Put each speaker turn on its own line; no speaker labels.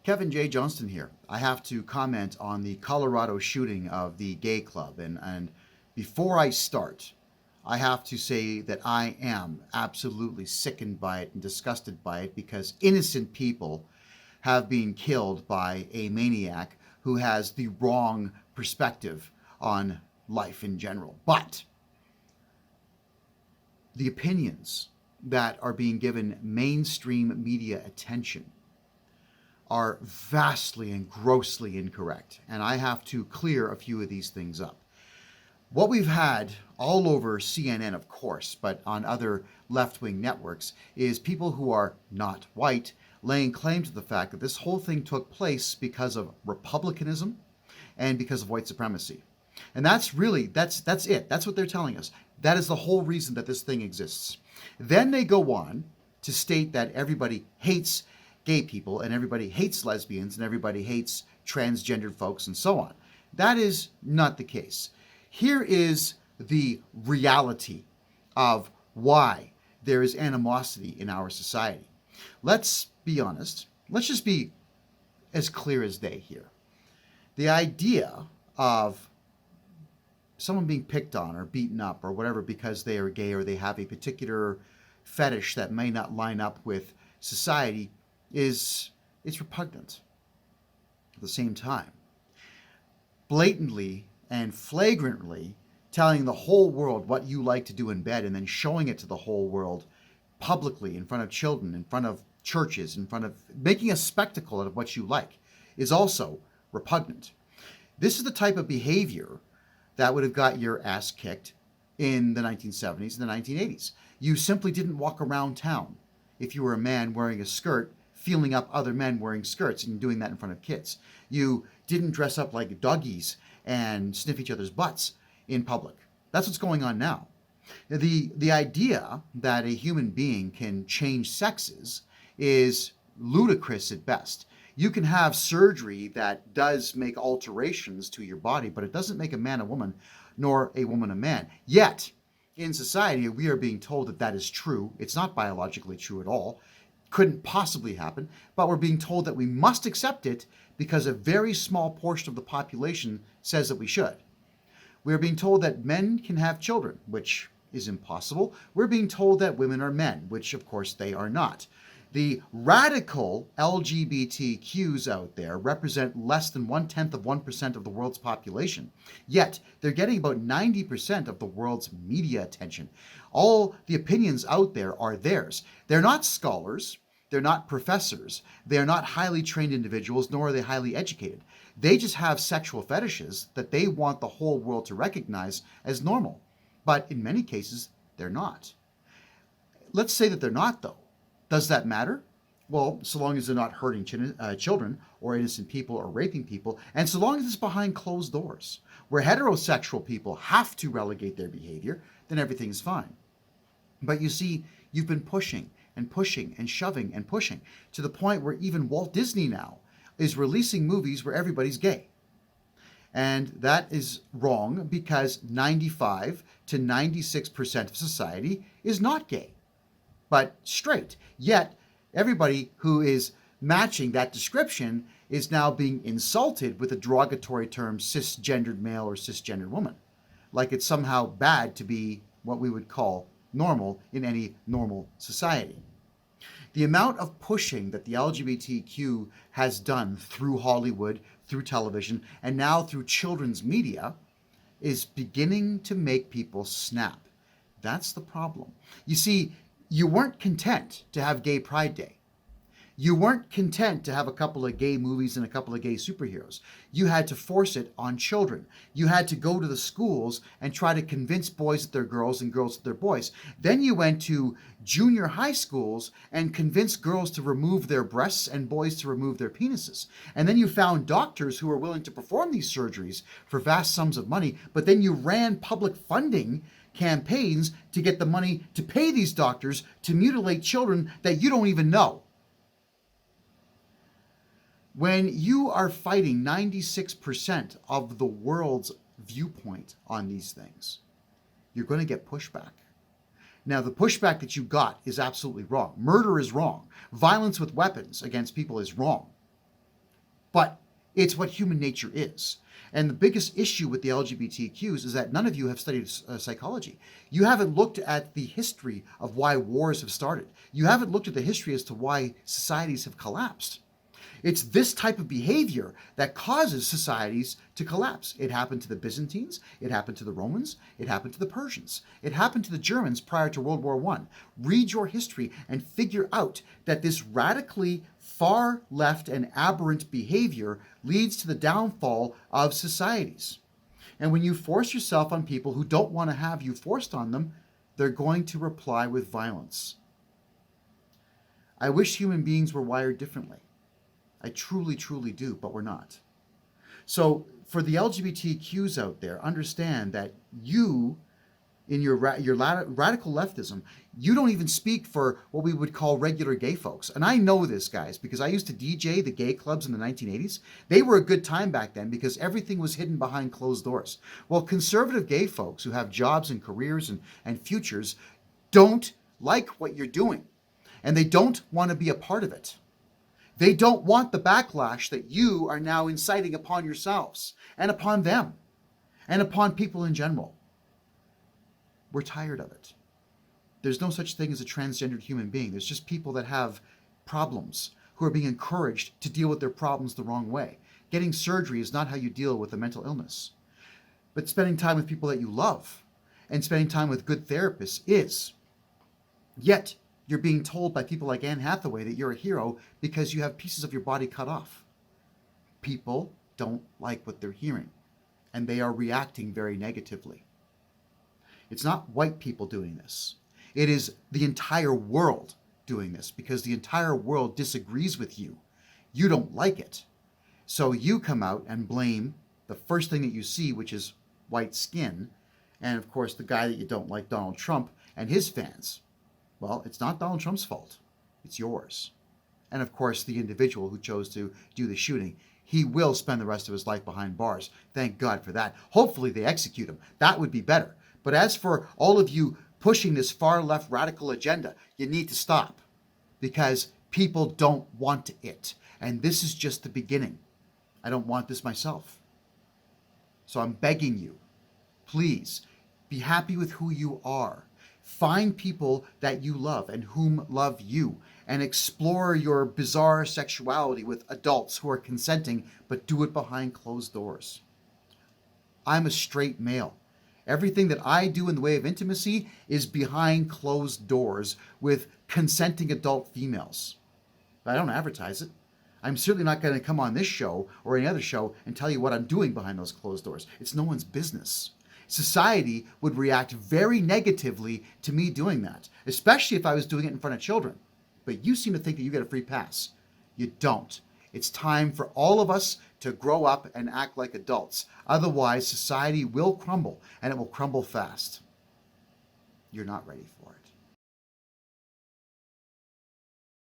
Kevin J. Johnston here. I have to comment on the Colorado shooting of the gay club. And before I start, I have to say that I am absolutely sickened by it and disgusted by it because innocent people have been killed by a maniac who has the wrong perspective on life in general. But the opinions that are being given mainstream media attention are vastly and grossly incorrect. And I have to clear a few of these things up. What we've had all over CNN, of course, but on other left-wing networks, is people who are not white laying claim to the fact that this whole thing took place because of republicanism and because of white supremacy. And that's it. That's what they're telling us. That is the whole reason that this thing exists. Then they go on to state that everybody hates gay people and everybody hates lesbians and everybody hates transgendered folks and so on. That is not the case. Here is the reality of why there is animosity in our society. Let's be honest. Let's just be as clear as day here. The idea of someone being picked on or beaten up or whatever because they are gay or they have a particular fetish that may not line up with society it's repugnant. At the same time, blatantly and flagrantly telling the whole world what you like to do in bed and then showing it to the whole world publicly in front of children, in front of churches, in front of making a spectacle out of what you like is also repugnant. This is the type of behavior that would have got your ass kicked in the 1970s and the 1980s. You simply didn't walk around town if you were a man wearing a skirt feeling up other men wearing skirts and doing that in front of kids. You didn't dress up like doggies and sniff each other's butts in public. That's what's going on now. The idea that a human being can change sexes is ludicrous at best. You can have surgery that does make alterations to your body, but it doesn't make a man a woman, nor a woman a man. Yet, in society, we are being told that that is true. It's not biologically true at all. Couldn't possibly happen, but we're being told that we must accept it because a very small portion of the population says that we should. We're being told that men can have children, which is impossible. We're being told that women are men, which of course they are not. The radical LGBTQs out there represent less than 0.1% of the world's population. Yet, they're getting about 90% of the world's media attention. All the opinions out there are theirs. They're not scholars. They're not professors. They're not highly trained individuals, nor are they highly educated. They just have sexual fetishes that they want the whole world to recognize as normal. But in many cases, they're not. Let's say that they're not, though. Does that matter? Well, so long as they're not hurting children or innocent people or raping people, and so long as it's behind closed doors, where heterosexual people have to relegate their behavior, then everything's fine. But you see, you've been pushing and pushing and shoving and pushing to the point where even Walt Disney now is releasing movies where everybody's gay. And that is wrong because 95 to 96% of society is not gay, but straight. Yet, everybody who is matching that description is now being insulted with the derogatory term cisgendered male or cisgendered woman, like it's somehow bad to be what we would call normal in any normal society. The amount of pushing that the LGBTQ has done through Hollywood, through television, and now through children's media is beginning to make people snap. That's the problem. You see, you weren't content to have Gay Pride Day. You weren't content to have a couple of gay movies and a couple of gay superheroes. You had to force it on children. You had to go to the schools and try to convince boys that they're girls and girls that they're boys. Then you went to junior high schools and convinced girls to remove their breasts and boys to remove their penises. And then you found doctors who were willing to perform these surgeries for vast sums of money, but then you ran public funding campaigns to get the money to pay these doctors to mutilate children that you don't even know. When you are fighting 96% of the world's viewpoint on these things, you're going to get pushback. Now, the pushback that you got is absolutely wrong. Murder is wrong. Violence with weapons against people is wrong. It's what human nature is. And the biggest issue with the LGBTQs is that none of you have studied psychology. You haven't looked at the history of why wars have started. You haven't looked at the history as to why societies have collapsed. It's this type of behavior that causes societies to collapse. It happened to the Byzantines, it happened to the Romans, it happened to the Persians, it happened to the Germans prior to World War I. Read your history and figure out that this radically far left and aberrant behavior leads to the downfall of societies. And when you force yourself on people who don't want to have you forced on them, they're going to reply with violence. I wish human beings were wired differently. I truly, truly do, but we're not. So for the LGBTQs out there, understand that you, in your radical leftism, you don't even speak for what we would call regular gay folks. And I know this, guys, because I used to DJ the gay clubs in the 1980s. They were a good time back then because everything was hidden behind closed doors. Well, conservative gay folks who have jobs and careers and futures don't like what you're doing, and they don't want to be a part of it. They don't want the backlash that you are now inciting upon yourselves and upon them and upon people in general. We're tired of it. There's no such thing as a transgendered human being. There's just people that have problems who are being encouraged to deal with their problems the wrong way. Getting surgery is not how you deal with a mental illness. But spending time with people that you love and spending time with good therapists is. Yet, you're being told by people like Anne Hathaway that you're a hero because you have pieces of your body cut off. People don't like what they're hearing, and they are reacting very negatively. It's not white people doing this. It is the entire world doing this because the entire world disagrees with you. You don't like it. So you come out and blame the first thing that you see, which is white skin, and of course the guy that you don't like, Donald Trump, and his fans. Well, it's not Donald Trump's fault. It's yours. And of course, the individual who chose to do the shooting, he will spend the rest of his life behind bars. Thank God for that. Hopefully they execute him. That would be better. But as for all of you pushing this far left radical agenda, you need to stop because people don't want it. And this is just the beginning. I don't want this myself. So I'm begging you, please be happy with who you are. Find people that you love and whom love you, and explore your bizarre sexuality with adults who are consenting, but do it behind closed doors. I'm a straight male. Everything that I do in the way of intimacy is behind closed doors with consenting adult females. But I don't advertise it. I'm certainly not going to come on this show or any other show and tell you what I'm doing behind those closed doors. It's no one's business. Society would react very negatively to me doing that, especially if I was doing it in front of children. But you seem to think that you get a free pass. You don't. It's time for all of us to grow up and act like adults. Otherwise, society will crumble, and it will crumble fast. You're not ready for it.